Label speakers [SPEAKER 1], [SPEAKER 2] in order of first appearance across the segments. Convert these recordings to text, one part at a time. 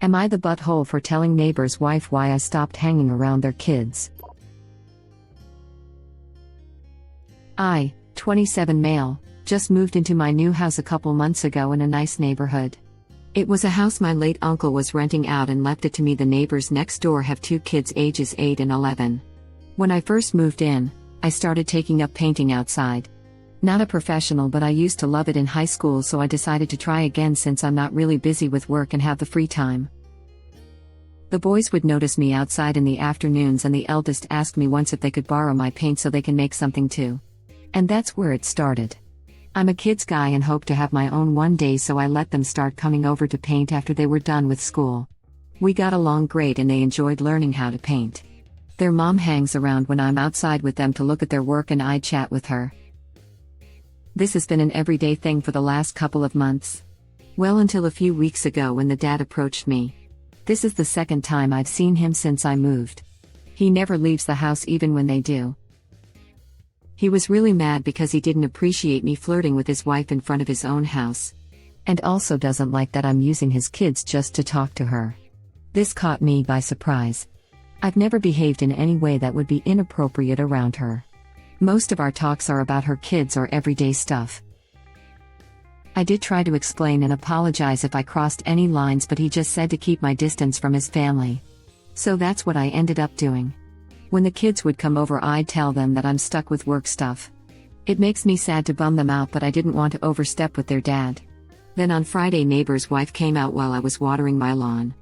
[SPEAKER 1] Am I the butthole for telling neighbor's wife why I stopped hanging around their kids? I, 27 male, just moved into my new house a couple months ago in a nice neighborhood. It was a house my late uncle was renting out and left it to me. The neighbors next door have two kids ages 8 and 11. When I first moved in, I started taking up painting outside. Not a professional, but I used to love it in high school, so I decided to try again since I'm not really busy with work and have the free time. The boys would notice me outside in the afternoons, and the eldest asked me once if they could borrow my paint so they can make something too. And that's where it started. I'm a kids guy and hope to have my own one day, so I let them start coming over to paint after they were done with school. We got along great and they enjoyed learning how to paint. Their mom hangs around when I'm outside with them to look at their work, and I chat with her. This has been an everyday thing for the last couple of months. Well, until a few weeks ago when the dad approached me. This is the second time I've seen him since I moved. He never leaves the house even when they do. He was really mad because he didn't appreciate me flirting with his wife in front of his own house. And also doesn't like that I'm using his kids just to talk to her. This caught me by surprise. I've never behaved in any way that would be inappropriate around her. Most of our talks are about her kids or everyday stuff. I did try to explain and apologize if I crossed any lines, but he just said to keep my distance from his family. So that's what I ended up doing. When the kids would come over, I'd tell them that I'm stuck with work stuff. It makes me sad to bum them out, but I didn't want to overstep with their dad. Then on Friday, neighbor's wife came out while I was watering my lawn.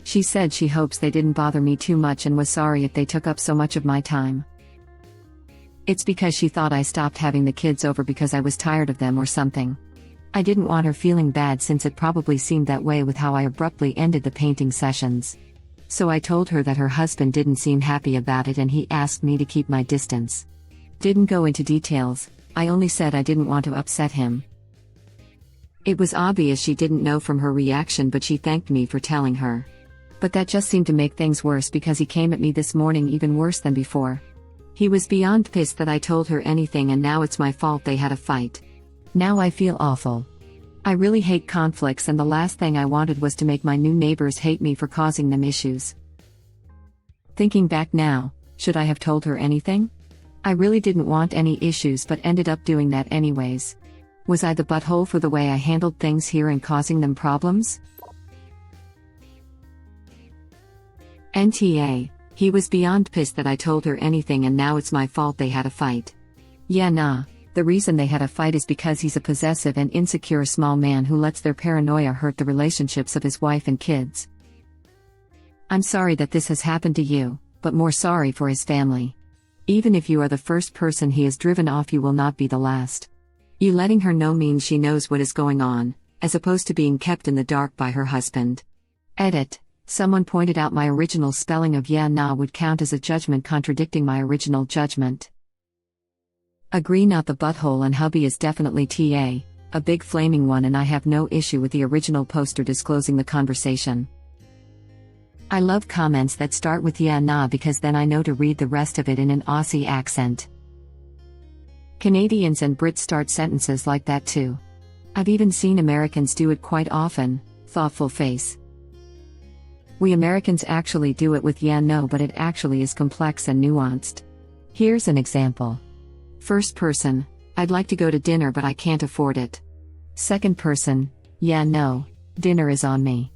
[SPEAKER 1] She said she hopes they didn't bother me too much and was sorry if they took up so much of my time. It's because she thought I stopped having the kids over because I was tired of them or something. I didn't want her feeling bad since it probably seemed that way with how I abruptly ended the painting sessions. So I told her that her husband didn't seem happy about it and he asked me to keep my distance. Didn't go into details, I only said I didn't want to upset him. It was obvious she didn't know from her reaction, but she thanked me for telling her. But that just seemed to make things worse because he came at me this morning even worse than before. He was beyond pissed that I told her anything, and now it's my fault they had a fight. Now I feel awful. I really hate conflicts, and the last thing I wanted was to make my new neighbors hate me for causing them issues. Thinking back now, should I have told her anything? I really didn't want any issues but ended up doing that anyways. Was I the butthole for the way I handled things here and causing them problems? NTA. He was beyond pissed that I told her anything, and now it's my fault they had a fight. Yeah, nah. The reason they had a fight is because he's a possessive and insecure small man who lets their paranoia hurt the relationships of his wife and kids. I'm sorry that this has happened to you, but more sorry for his family. Even if you are the first person he has driven off, you will not be the last. You letting her know means she knows what is going on, as opposed to being kept in the dark by her husband. Edit. Someone pointed out my original spelling of yeah nah would count as a judgment contradicting my original judgment. Agree, not the butthole, and hubby is definitely TA, a big flaming one, and I have no issue with the original poster disclosing the conversation. I love comments that start with yeah nah because then I know to read the rest of it in an Aussie accent. Canadians and Brits start sentences like that too. I've even seen Americans do it quite often. Thoughtful face. We Americans actually do it with yeah no, but it actually is complex and nuanced. Here's an example. First person, I'd like to go to dinner but I can't afford it. Second person, yeah no, dinner is on me.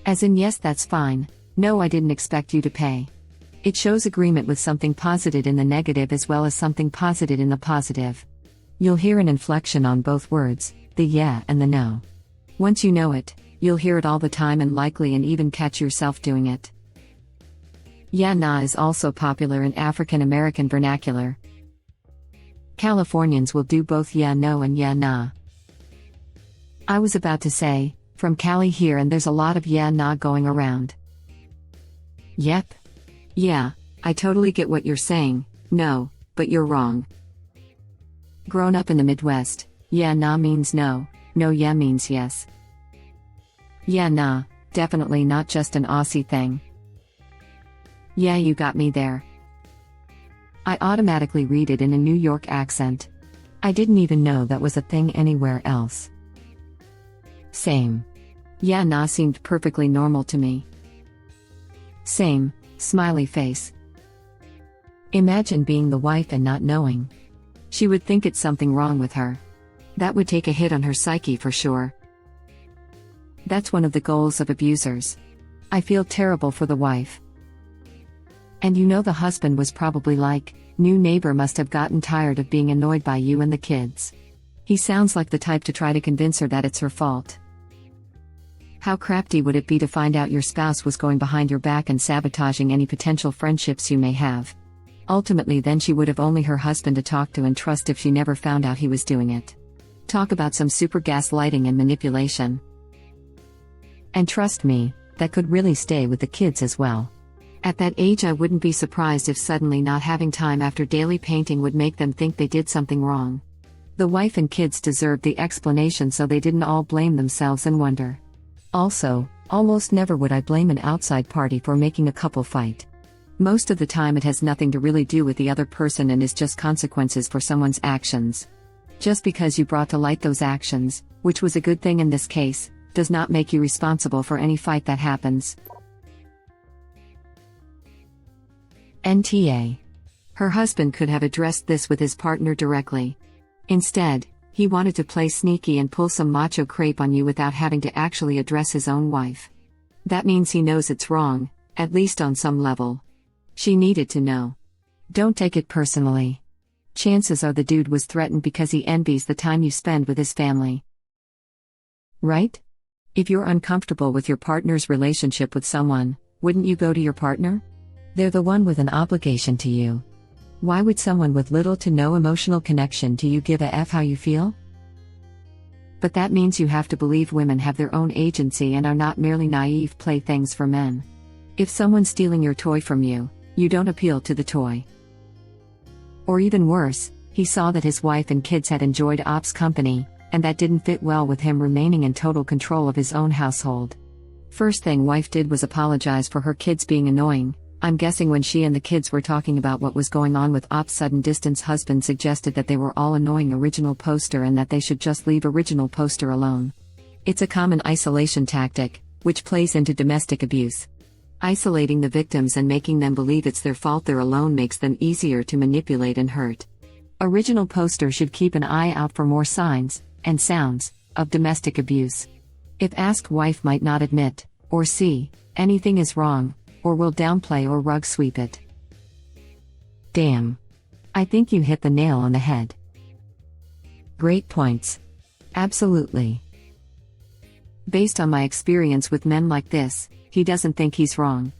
[SPEAKER 1] As in yes, that's fine, no, I didn't expect you to pay. It shows agreement with something posited in the negative as well as something posited in the positive. You'll hear an inflection on both words, the yeah and the no. Once you know it, you'll hear it all the time and likely and even catch yourself doing it. Yeah nah is also popular in African American vernacular. Californians will do both yeah no and yeah nah. I was about to say, from Cali here, and there's a lot of yeah nah going around. Yep. Yeah, I totally get what you're saying, no, but you're wrong. Grown up in the Midwest, yeah nah means no, no yeah means yes. Yeah nah, definitely not just an Aussie thing. Yeah, you got me there. I automatically read it in a New York accent. I didn't even know that was a thing anywhere else. Same. Yeah, nah seemed perfectly normal to me. Same, smiley face. Imagine being the wife and not knowing. She would think it's something wrong with her. That would take a hit on her psyche for sure. That's one of the goals of abusers. I feel terrible for the wife. And you know the husband was probably like, new neighbor must have gotten tired of being annoyed by you and the kids. He sounds like the type to try to convince her that it's her fault. How crafty would it be to find out your spouse was going behind your back and sabotaging any potential friendships you may have? Ultimately then she would have only her husband to talk to and trust if she never found out he was doing it. Talk about some super gaslighting and manipulation. And trust me, that could really stay with the kids as well. At that age I wouldn't be surprised if suddenly not having time after daily painting would make them think they did something wrong. The wife and kids deserved the explanation so they didn't all blame themselves and wonder. Also, almost never would I blame an outside party for making a couple fight. Most of the time it has nothing to really do with the other person and is just consequences for someone's actions. Just because you brought to light those actions, which was a good thing in this case, does not make you responsible for any fight that happens. NTA. Her husband could have addressed this with his partner directly. Instead, he wanted to play sneaky and pull some macho crepe on you without having to actually address his own wife. That means he knows it's wrong, at least on some level. She needed to know. Don't take it personally. Chances are the dude was threatened because he envies the time you spend with his family. Right? If you're uncomfortable with your partner's relationship with someone, wouldn't you go to your partner? They're the one with an obligation to you. Why would someone with little to no emotional connection to you give a F how you feel? But that means you have to believe women have their own agency and are not merely naive playthings for men. If someone's stealing your toy from you, you don't appeal to the toy. Or even worse, he saw that his wife and kids had enjoyed Op's company, and that didn't fit well with him remaining in total control of his own household. First thing wife did was apologize for her kids being annoying. I'm guessing when she and the kids were talking about what was going on with Op's sudden distance, husband suggested that they were all annoying original poster and that they should just leave original poster alone. It's a common isolation tactic, which plays into domestic abuse. Isolating the victims and making them believe it's their fault they're alone makes them easier to manipulate and hurt. Original poster should keep an eye out for more signs and sounds of domestic abuse. If asked, wife might not admit or see anything is wrong, or will downplay or rug sweep it. Damn. I think you hit the nail on the head. Great points. Absolutely. Based on my experience with men like this, he doesn't think he's wrong.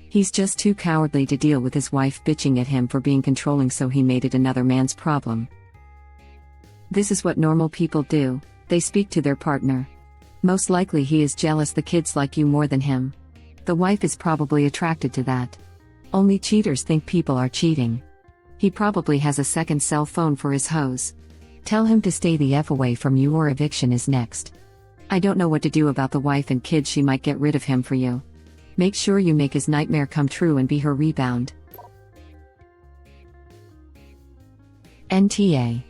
[SPEAKER 1] He's just too cowardly to deal with his wife bitching at him for being controlling, so he made it another man's problem. This is what normal people do, they speak to their partner. Most likely he is jealous the kids like you more than him. The wife is probably attracted to that. Only cheaters think people are cheating. He probably has a second cell phone for his hoes. Tell him to stay the F away from you or eviction is next. I don't know what to do about the wife and kids. She might get rid of him for you. Make sure you make his nightmare come true and be her rebound. NTA.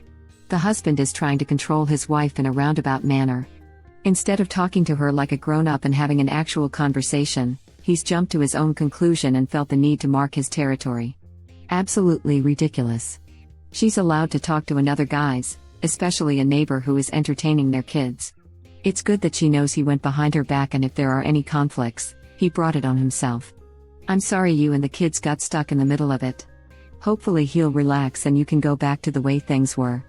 [SPEAKER 1] The husband is trying to control his wife in a roundabout manner. Instead of talking to her like a grown-up and having an actual conversation, he's jumped to his own conclusion and felt the need to mark his territory. Absolutely ridiculous. She's allowed to talk to another guys, especially a neighbor who is entertaining their kids. It's good that she knows he went behind her back, and if there are any conflicts, he brought it on himself. I'm sorry you and the kids got stuck in the middle of it. Hopefully he'll relax and you can go back to the way things were.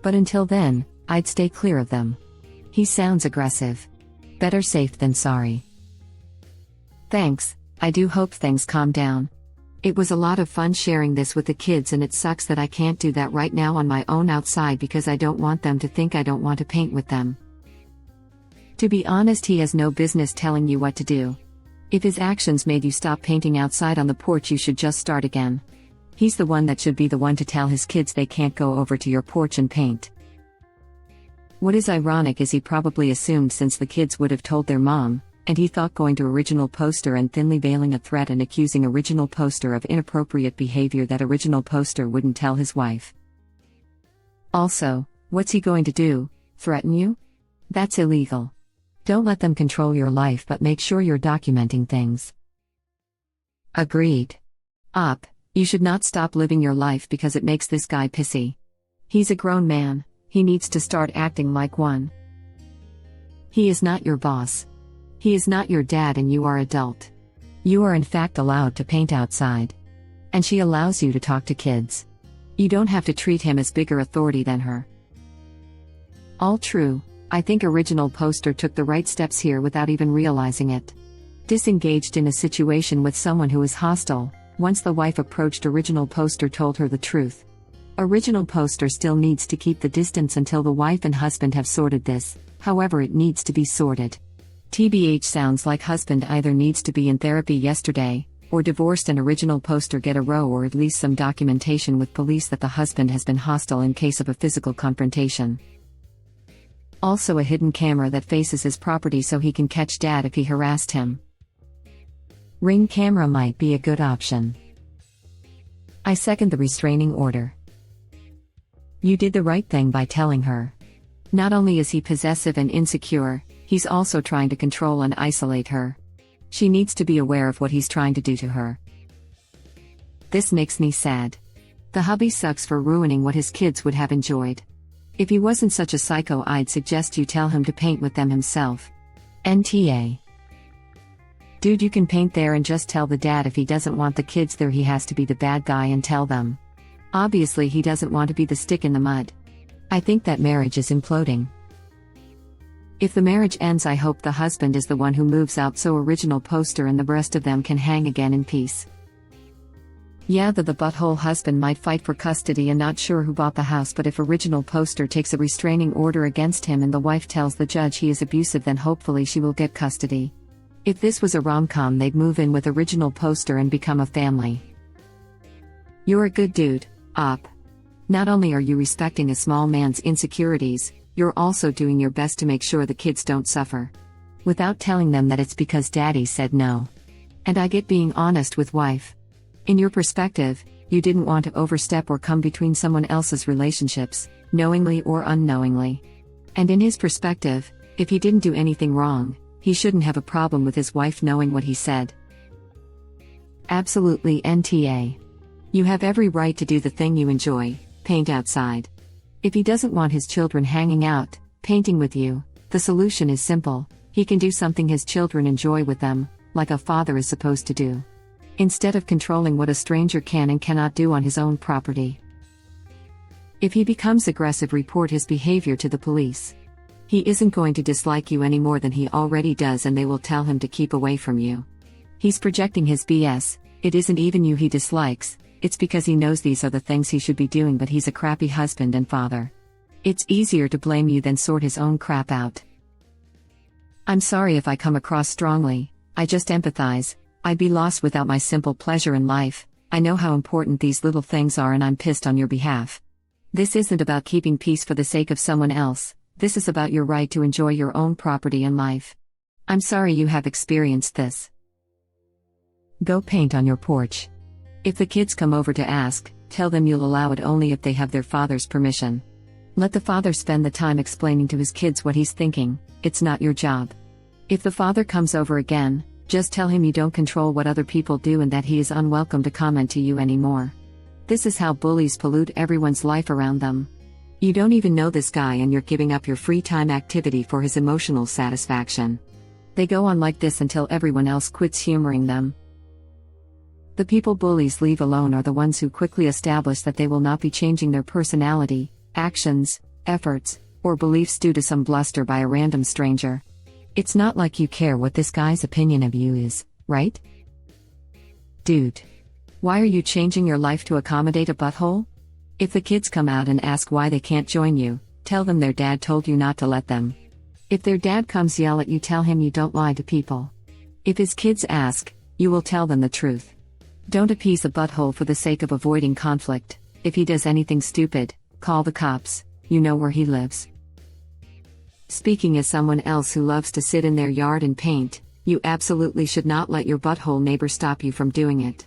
[SPEAKER 1] But until then, I'd stay clear of them. He sounds aggressive. Better safe than sorry. Thanks, I do hope things calm down. It was a lot of fun sharing this with the kids, and it sucks that I can't do that right now on my own outside because I don't want them to think I don't want to paint with them. To be honest, he has no business telling you what to do. If his actions made you stop painting outside on the porch, you should just start again. He's the one that should be the one to tell his kids they can't go over to your porch and paint. What is ironic is he probably assumed since the kids would have told their mom, and he thought going to original poster and thinly veiling a threat and accusing original poster of inappropriate behavior that original poster wouldn't tell his wife. Also, what's he going to do? Threaten you? That's illegal. Don't let them control your life, but make sure you're documenting things. Agreed. You should not stop living your life because it makes this guy pissy. He's a grown man, he needs to start acting like one. He is not your boss. He is not your dad, and you are adult. You are in fact allowed to paint outside. And she allows you to talk to kids. You don't have to treat him as bigger authority than her. All true. I think original poster took the right steps here without even realizing it. Disengaged in a situation with someone who is hostile. Once the wife approached, original poster told her the truth. Original poster still needs to keep the distance until the wife and husband have sorted this, however it needs to be sorted. TBH sounds like husband either needs to be in therapy yesterday, or divorced, and original poster get a row or at least some documentation with police that the husband has been hostile in case of a physical confrontation. Also a hidden camera that faces his property so he can catch dad if he harassed him. Ring camera might be a good option. I second the restraining order. You did the right thing by telling her. Not only is he possessive and insecure, he's also trying to control and isolate her. She needs to be aware of what he's trying to do to her. This makes me sad. The hubby sucks for ruining what his kids would have enjoyed. If he wasn't such a psycho, I'd suggest you tell him to paint with them himself. NTA. Dude, you can paint there and just tell the dad if he doesn't want the kids there, he has to be the bad guy and tell them. Obviously he doesn't want to be the stick in the mud. I think that marriage is imploding. If the marriage ends, I hope the husband is the one who moves out so original poster and the rest of them can hang again in peace. Yeah, the butthole husband might fight for custody and not sure who bought the house, but if original poster takes a restraining order against him and the wife tells the judge he is abusive, then hopefully she will get custody. If this was a rom-com, they'd move in with original poster and become a family. You're a good dude, Op. Not only are you respecting a small man's insecurities, you're also doing your best to make sure the kids don't suffer. Without telling them that it's because daddy said no. And I get being honest with wife. In your perspective, you didn't want to overstep or come between someone else's relationships, knowingly or unknowingly. And in his perspective, if he didn't do anything wrong, he shouldn't have a problem with his wife knowing what he said. Absolutely, NTA. You have every right to do the thing you enjoy, paint outside. If he doesn't want his children hanging out, painting with you, the solution is simple. He can do something his children enjoy with them, like a father is supposed to do. Instead of controlling what a stranger can and cannot do on his own property. If he becomes aggressive, report his behavior to the police. He isn't going to dislike you any more than he already does, and they will tell him to keep away from you. He's projecting his BS. It isn't even you he dislikes, it's because he knows these are the things he should be doing, but he's a crappy husband and father. It's easier to blame you than sort his own crap out. I'm sorry if I come across strongly, I just empathize. I'd be lost without my simple pleasure in life. I know how important these little things are, and I'm pissed on your behalf. This isn't about keeping peace for the sake of someone else, this is about your right to enjoy your own property and life. I'm sorry you have experienced this. Go paint on your porch. If the kids come over to ask, tell them you'll allow it only if they have their father's permission. Let the father spend the time explaining to his kids what he's thinking, it's not your job. If the father comes over again, just tell him you don't control what other people do and that he is unwelcome to comment to you anymore. This is how bullies pollute everyone's life around them. You don't even know this guy and you're giving up your free time activity for his emotional satisfaction. They go on like this until everyone else quits humoring them. The people bullies leave alone are the ones who quickly establish that they will not be changing their personality, actions, efforts, or beliefs due to some bluster by a random stranger. It's not like you care what this guy's opinion of you is, right? Dude. Why are you changing your life to accommodate a butthole? If the kids come out and ask why they can't join you, tell them their dad told you not to let them. If their dad comes yell at you, tell him you don't lie to people. If his kids ask, you will tell them the truth. Don't appease a butthole for the sake of avoiding conflict. If he does anything stupid, call the cops, you know where he lives. Speaking as someone else who loves to sit in their yard and paint, you absolutely should not let your butthole neighbor stop you from doing it.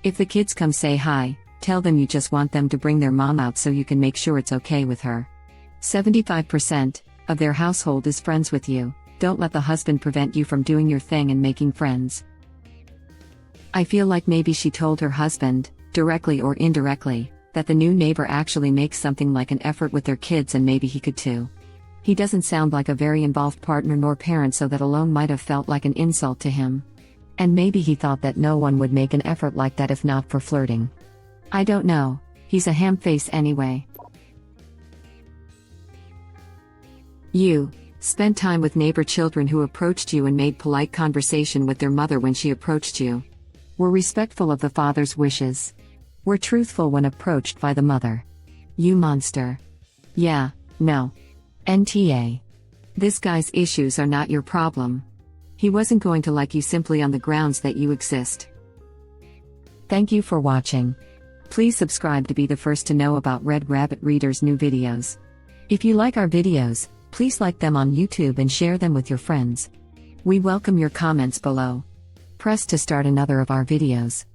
[SPEAKER 1] If the kids come say hi, tell them you just want them to bring their mom out so you can make sure it's okay with her. 75% of their household is friends with you. Don't let the husband prevent you from doing your thing and making friends. I feel like maybe she told her husband, directly or indirectly, that the new neighbor actually makes something like an effort with their kids and maybe he could too. He doesn't sound like a very involved partner nor parent, so that alone might have felt like an insult to him. And maybe he thought that no one would make an effort like that if not for flirting. I don't know, he's a ham face anyway. You spent time with neighbor children who approached you and made polite conversation with their mother when she approached you. Were respectful of the father's wishes. Were truthful when approached by the mother. You monster. Yeah, no. NTA. This guy's issues are not your problem. He wasn't going to like you simply on the grounds that you exist. Thank you for watching. Please subscribe to be the first to know about Red Rabbit Reader's new videos. If you like our videos, please like them on YouTube and share them with your friends. We welcome your comments below. Press to start another of our videos.